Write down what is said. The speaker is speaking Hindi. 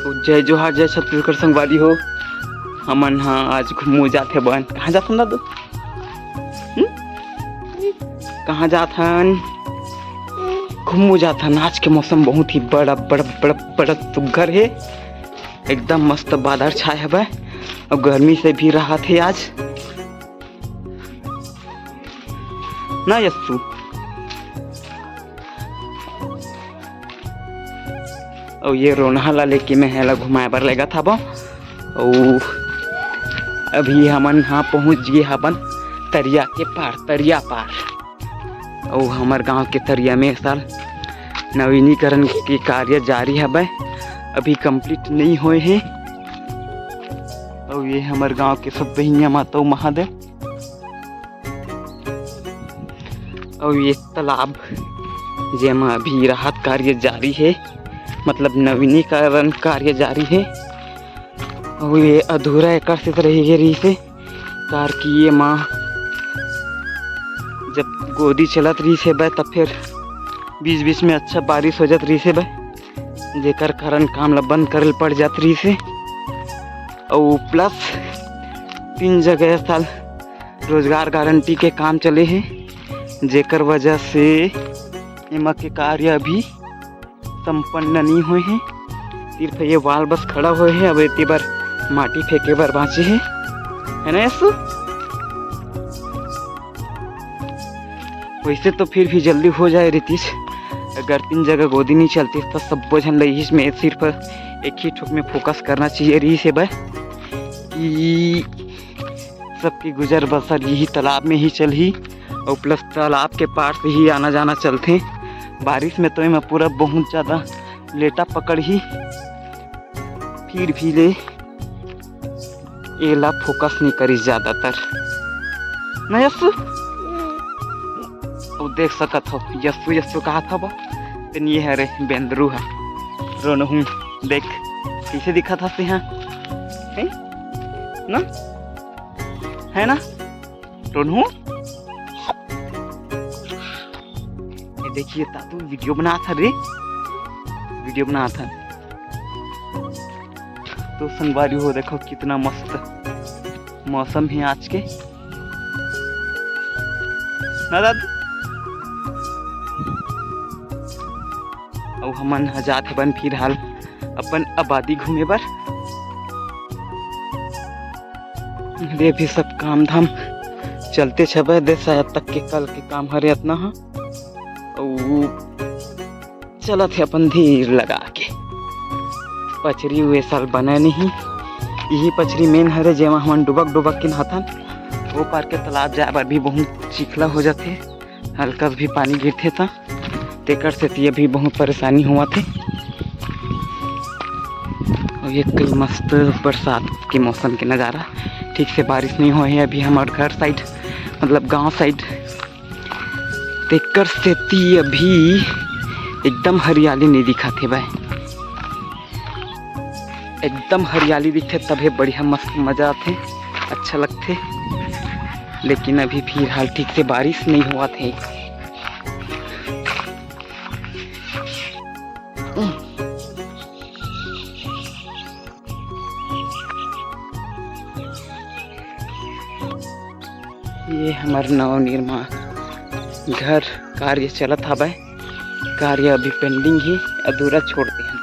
तो जय जोहार जय छत्तीसगढ़ संगवारी हो। हमन हाँ आज घूमू जाथे बन। कहाँ जाथन दादू? कहाँ जाथन? घूमू जाथन। आज के मौसम बहुत ही बड़ा बड़ा बड़ा बड़ा सुघ्घर है। एकदम मस्त बादल छाए हवे और गर्मी से भी राहत है आज ना यस्सु। और ये रोनहा ला लेके मैं हेला घुमाए बर लेगा था बो। और अभी हमन हाँ पहुँच गए हबन तरिया के पार, तरिया पार। और हमार गांव के तरिया में साल नवीनीकरण के कार्य जारी है, अभी कंप्लीट नहीं हुए हैं। और ये हमारे गांव के सब बहनिया माता महादेव। और ये तालाब जेमा अभी राहत कार्य जारी है, मतलब नवीनीकरण कार्य जारी है। और ये अधूरा एकर से रही रही से कार की ये माँ जब गोदी चलत रही से तब फिर बीच बीच में अच्छा बारिश हो जात रही से जेकर कारण काम ला बंद करल पड़ जात रही से। और प्लस 3 जगह साल रोजगार गारंटी के काम चले हैं, जेकर वजह से एमा के कार्य अभी संपन्न नहीं हुए हैं। सिर्फ ये वाल बस खड़ा हुए हैं। अब इतनी बार माटी फेंके बार बाँचे है ना यस्सु? वैसे तो फिर भी जल्दी हो जाए रितीश, अगर 3 जगह गोदी नहीं चलती तो सब बोझन रही में सिर्फ एक ही ठोक में फोकस करना चाहिए रही से कि सबकी गुजर बसर यही तालाब में ही चल ही। और प्लस तालाब के पार से ही आना जाना चलते। बारिश में तो मैं पूरा बहुत ज़्यादा लेटा पकड़ ही, फिर भी ले एला फोकस नहीं करी ज़्यादातर ना यस्सु। और देख सकत हो यस्सु यस्सु कहा था बा तेन ये है रे बेंदरू है रोनहू। देख कैसे दिखा था से यहाँ है ना, है ना रोनहू? देखिए दादू वीडियो बना था रे, वीडियो बना था तो संगवारी हो। देखो कितना मस्त मौसम है आज के ना दादू। और हमन जात हबन फिर हाल अपन आबादी घूमे बर। दे भी सब काम धाम चलते छबे दे शायद तक के कल के काम हरे इतना हा। चलत है अपन धीर लगा के। पचरी हुए साल बना नहीं, यही पचरी मेन हरे जेमा हमन डुबक डुबक के नहाथन। वो पार के तालाब जाए बर भी बहुत चिखला हो जाते, हल्का भी पानी गिरते था तेकर से ये भी बहुत परेशानी हुआ थे। और ये कई मस्त बरसात के मौसम के नज़ारा, ठीक से बारिश नहीं हुई है अभी हमारे घर साइड, मतलब गांव साइड। तेकर से अभी एकदम हरियाली नहीं दिखा थे भाई, एकदम हरियाली दिखते तभी बढ़िया मस्त मजा आते, अच्छा लगते। लेकिन अभी फिलहाल ठीक से बारिश नहीं हुआ थे। ये हमारे नवनिर्माण घर कार्य चलत हवे, कार्य अभी पेंडिंग ही, अधूरा छोड़ते हैं।